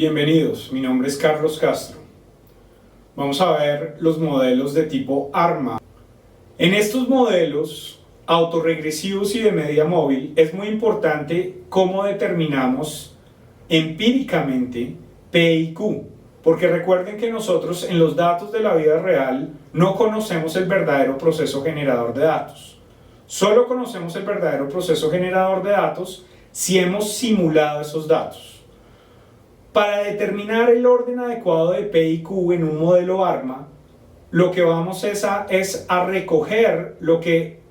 Bienvenidos, mi nombre es Carlos Castro. Vamos a ver los modelos de tipo ARMA. En estos modelos autorregresivos y de media móvil es muy importante cómo determinamos empíricamente P y Q, porque recuerden que nosotros en los datos de la vida real no conocemos el verdadero proceso generador de datos. Solo conocemos el verdadero proceso generador de datos si hemos simulado esos datos. Para determinar el orden adecuado de P y Q en un modelo ARMA, lo que vamos es a recoger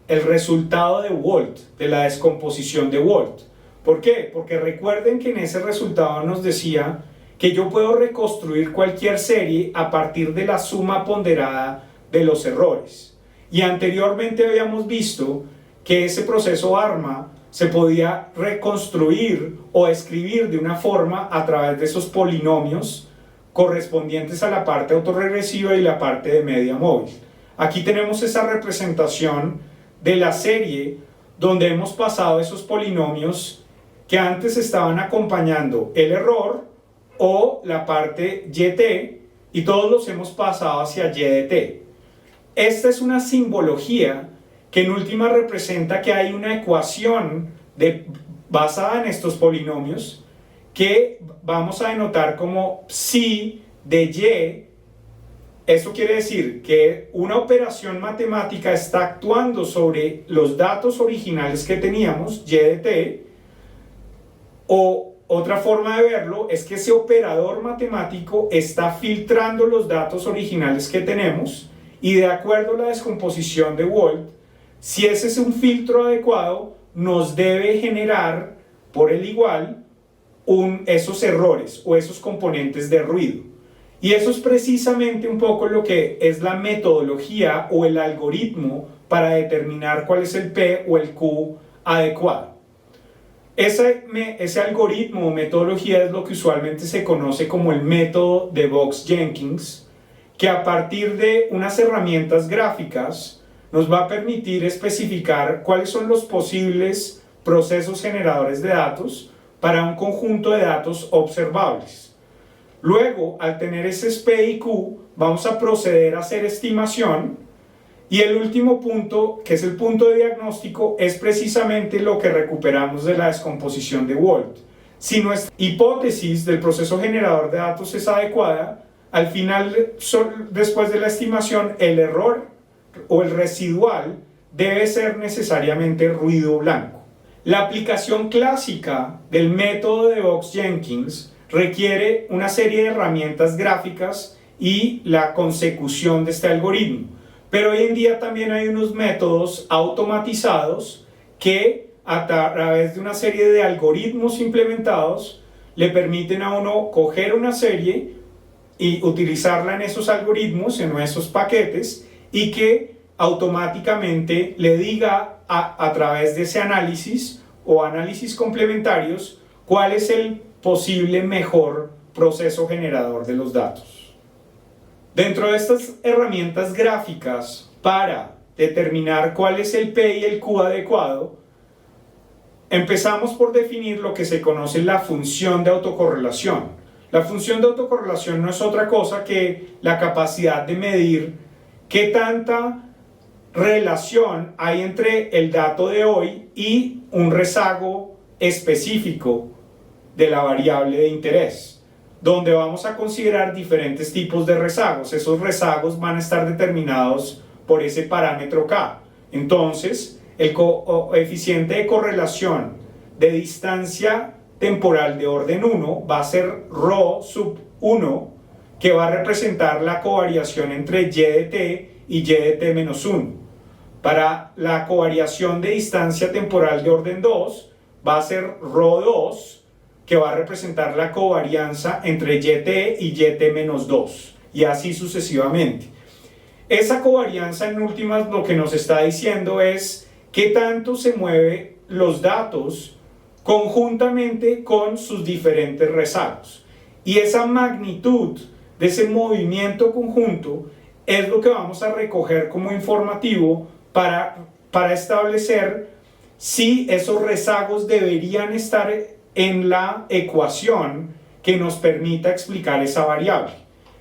el resultado de Walt, de la descomposición de Walt. ¿Por qué? Porque recuerden que en ese resultado nos decía que yo puedo reconstruir cualquier serie a partir de la suma ponderada de los errores. Y anteriormente habíamos visto que ese proceso ARMA se podía reconstruir o escribir de una forma a través de esos polinomios correspondientes a la parte autorregresiva y la parte de media móvil. Aquí tenemos esa representación de la serie donde hemos pasado esos polinomios que antes estaban acompañando el error o la parte YT y todos los hemos pasado hacia YDT. Esta es una simbología que en última representa que hay una ecuación basada en estos polinomios que vamos a denotar como psi de y. Eso quiere decir que una operación matemática está actuando sobre los datos originales que teníamos, y de t, o otra forma de verlo es que ese operador matemático está filtrando los datos originales que tenemos y de acuerdo a la descomposición de Walt, si ese es un filtro adecuado, nos debe generar por el igual esos errores o esos componentes de ruido. Y eso es precisamente un poco lo que es la metodología o el algoritmo para determinar cuál es el P o el Q adecuado. Ese algoritmo o metodología es lo que usualmente se conoce como el método de Box-Jenkins, que a partir de unas herramientas gráficas nos va a permitir especificar cuáles son los posibles procesos generadores de datos para un conjunto de datos observables. Luego, al tener ese P y Q, vamos a proceder a hacer estimación y el último punto, que es el punto de diagnóstico, es precisamente lo que recuperamos de la descomposición de Walt. Si nuestra hipótesis del proceso generador de datos es adecuada, al final, después de la estimación, el error o el residual debe ser necesariamente ruido blanco. La aplicación clásica del método de Box-Jenkins requiere una serie de herramientas gráficas y la consecución de este algoritmo. Pero hoy en día también hay unos métodos automatizados que a través de una serie de algoritmos implementados le permiten a uno coger una serie y utilizarla en esos algoritmos, en esos paquetes, y que automáticamente le diga a través de ese análisis o análisis complementarios cuál es el posible mejor proceso generador de los datos. Dentro de estas herramientas gráficas para determinar cuál es el P y el Q adecuado, empezamos por definir lo que se conoce la función de autocorrelación. La función de autocorrelación no es otra cosa que la capacidad de medir qué tanta relación hay entre el dato de hoy y un rezago específico de la variable de interés, donde vamos a considerar diferentes tipos de rezagos. Esos rezagos van a estar determinados por ese parámetro K. Entonces, el coeficiente de correlación de distancia temporal de orden 1 va a ser ρ sub 1, que va a representar la covariación entre y de t y y de t menos 1. Para la covariación de distancia temporal de orden 2 va a ser ρ2, que va a representar la covarianza entre yt y yt menos 2, y así sucesivamente. Esa covarianza en últimas lo que nos está diciendo es qué tanto se mueven los datos conjuntamente con sus diferentes rezagos. Y esa magnitud de ese movimiento conjunto es lo que vamos a recoger como informativo para establecer si esos rezagos deberían estar en la ecuación que nos permita explicar esa variable.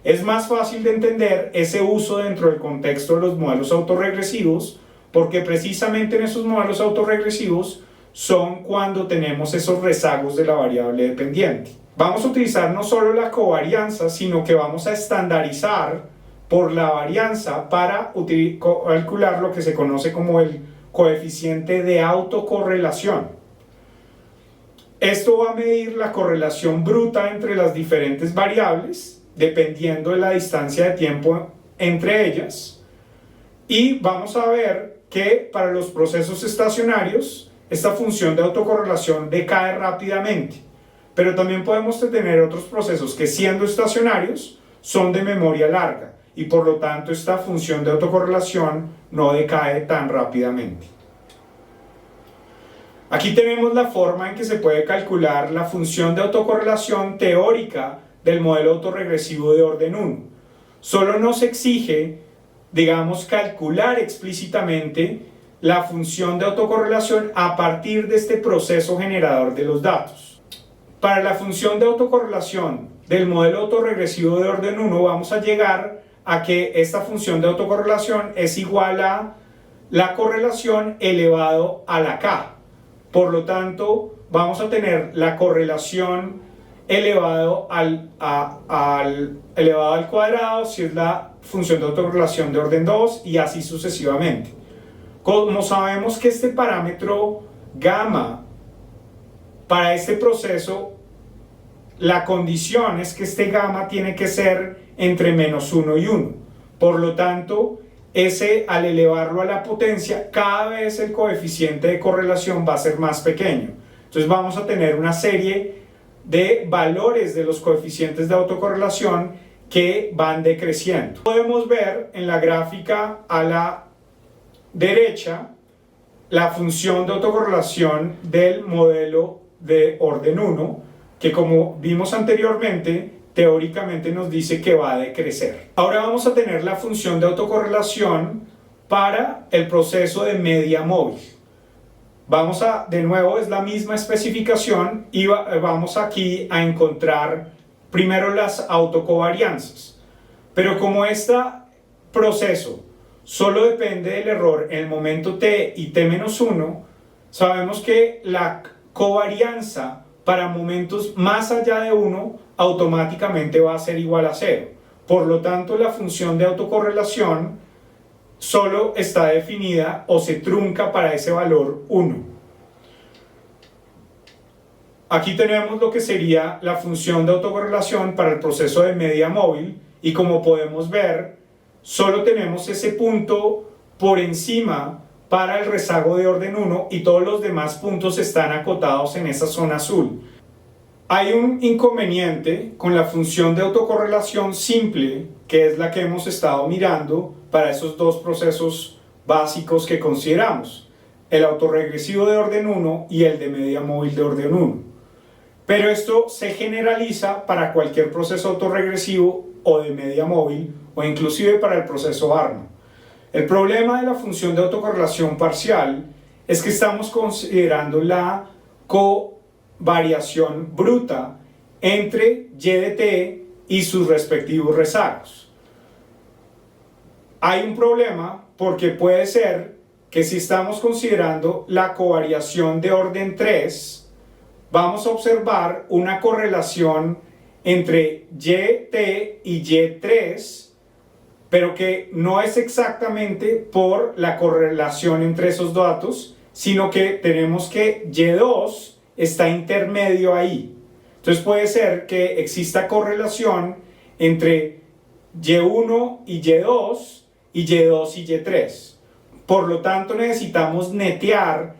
Es más fácil de entender ese uso dentro del contexto de los modelos autorregresivos, porque precisamente en esos modelos autorregresivos son cuando tenemos esos rezagos de la variable dependiente. Vamos a utilizar no solo la covarianza, sino que vamos a estandarizar por la varianza para calcular lo que se conoce como el coeficiente de autocorrelación. Esto va a medir la correlación bruta entre las diferentes variables, dependiendo de la distancia de tiempo entre ellas, y vamos a ver que para los procesos estacionarios esta función de autocorrelación decae rápidamente, pero también podemos tener otros procesos que, siendo estacionarios, son de memoria larga y por lo tanto esta función de autocorrelación no decae tan rápidamente. Aquí tenemos la forma en que se puede calcular la función de autocorrelación teórica del modelo autorregresivo de orden 1. Solo nos exige, digamos, calcular explícitamente la función de autocorrelación a partir de este proceso generador de los datos. Para la función de autocorrelación del modelo autorregresivo de orden 1 vamos a llegar a que esta función de autocorrelación es igual a la correlación elevado a la k. Por lo tanto, vamos a tener la correlación elevado al cuadrado si es la función de autocorrelación de orden 2 y así sucesivamente. Como sabemos que este parámetro gamma para este proceso, la condición es que este gamma tiene que ser entre -1 y 1. Por lo tanto, al elevarlo a la potencia, cada vez el coeficiente de correlación va a ser más pequeño. Entonces vamos a tener una serie de valores de los coeficientes de autocorrelación que van decreciendo. Podemos ver en la gráfica a la derecha la función de autocorrelación del modelo de orden 1, que como vimos anteriormente, teóricamente nos dice que va a decrecer. Ahora vamos a tener la función de autocorrelación para el proceso de media móvil. De nuevo, es la misma especificación y vamos aquí a encontrar primero las autocovarianzas. Pero como este proceso solo depende del error en el momento t y t-1, sabemos que la covarianza para momentos más allá de 1 automáticamente va a ser igual a 0. Por lo tanto, la función de autocorrelación solo está definida o se trunca para ese valor 1. Aquí tenemos lo que sería la función de autocorrelación para el proceso de media móvil y como podemos ver, solo tenemos ese punto por encima para el rezago de orden 1 y todos los demás puntos están acotados en esa zona azul. Hay un inconveniente con la función de autocorrelación simple, que es la que hemos estado mirando para esos dos procesos básicos que consideramos, el autorregresivo de orden 1 y el de media móvil de orden 1. Pero esto se generaliza para cualquier proceso autorregresivo o de media móvil o inclusive para el proceso ARMA. El problema de la función de autocorrelación parcial es que estamos considerando la covariación bruta entre y de t y sus respectivos rezagos. Hay un problema porque puede ser que si estamos considerando la covariación de orden 3, vamos a observar una correlación entre yt y y3, pero que no es exactamente por la correlación entre esos datos, sino que tenemos que y2 está intermedio ahí. Entonces puede ser que exista correlación entre y1 y y2 y y2 y y3. Por lo tanto, necesitamos netear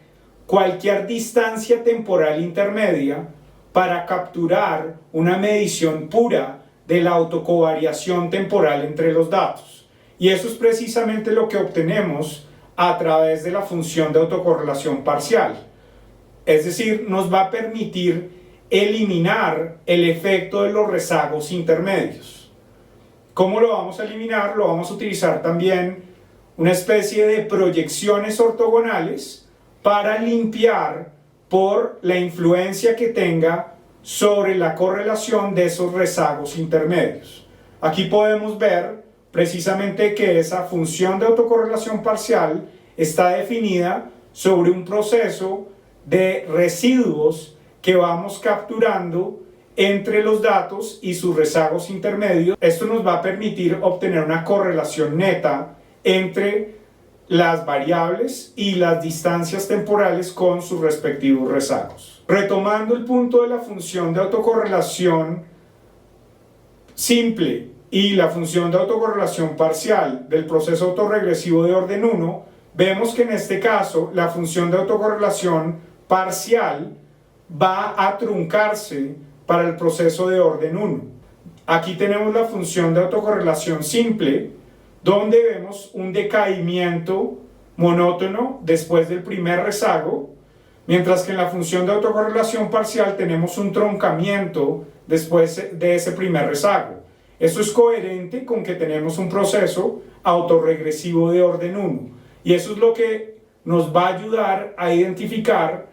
cualquier distancia temporal intermedia para capturar una medición pura de la autocovariación temporal entre los datos. Y eso es precisamente lo que obtenemos a través de la función de autocorrelación parcial. Es decir, nos va a permitir eliminar el efecto de los rezagos intermedios. ¿Cómo lo vamos a eliminar? Lo vamos a utilizar también una especie de proyecciones ortogonales para limpiar por la influencia que tenga sobre la correlación de esos rezagos intermedios. Aquí podemos ver precisamente que esa función de autocorrelación parcial está definida sobre un proceso de residuos que vamos capturando entre los datos y sus rezagos intermedios. Esto nos va a permitir obtener una correlación neta entre las variables y las distancias temporales con sus respectivos rezagos. Retomando el punto de la función de autocorrelación simple y la función de autocorrelación parcial del proceso autorregresivo de orden 1, vemos que en este caso la función de autocorrelación parcial va a truncarse para el proceso de orden 1. Aquí tenemos la función de autocorrelación simple, donde vemos un decaimiento monótono después del primer rezago, mientras que en la función de autocorrelación parcial tenemos un truncamiento después de ese primer rezago. Eso es coherente con que tenemos un proceso autorregresivo de orden 1, y eso es lo que nos va a ayudar a identificar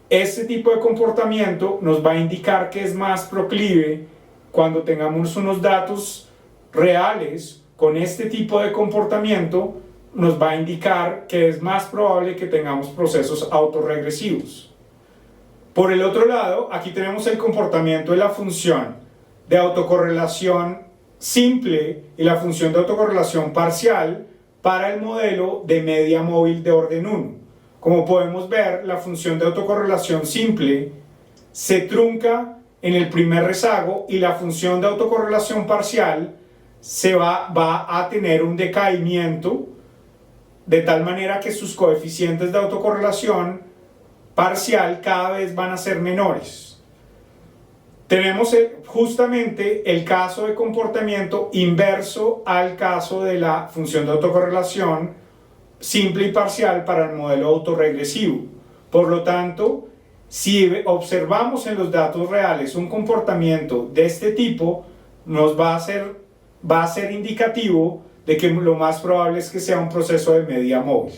este tipo de comportamiento. Nos va a indicar que es más proclive cuando tengamos unos datos reales con este tipo de comportamiento, nos va a indicar que es más probable que tengamos procesos autorregresivos. Por el otro lado, aquí tenemos el comportamiento de la función de autocorrelación simple y la función de autocorrelación parcial para el modelo de media móvil de orden 1. Como podemos ver, la función de autocorrelación simple se trunca en el primer rezago y la función de autocorrelación parcial va a tener un decaimiento de tal manera que sus coeficientes de autocorrelación parcial cada vez van a ser menores. Tenemos justamente el caso de comportamiento inverso al caso de la función de autocorrelación simple y parcial para el modelo autorregresivo. Por lo tanto, si observamos en los datos reales un comportamiento de este tipo, nos va a ser indicativo de que lo más probable es que sea un proceso de media móvil.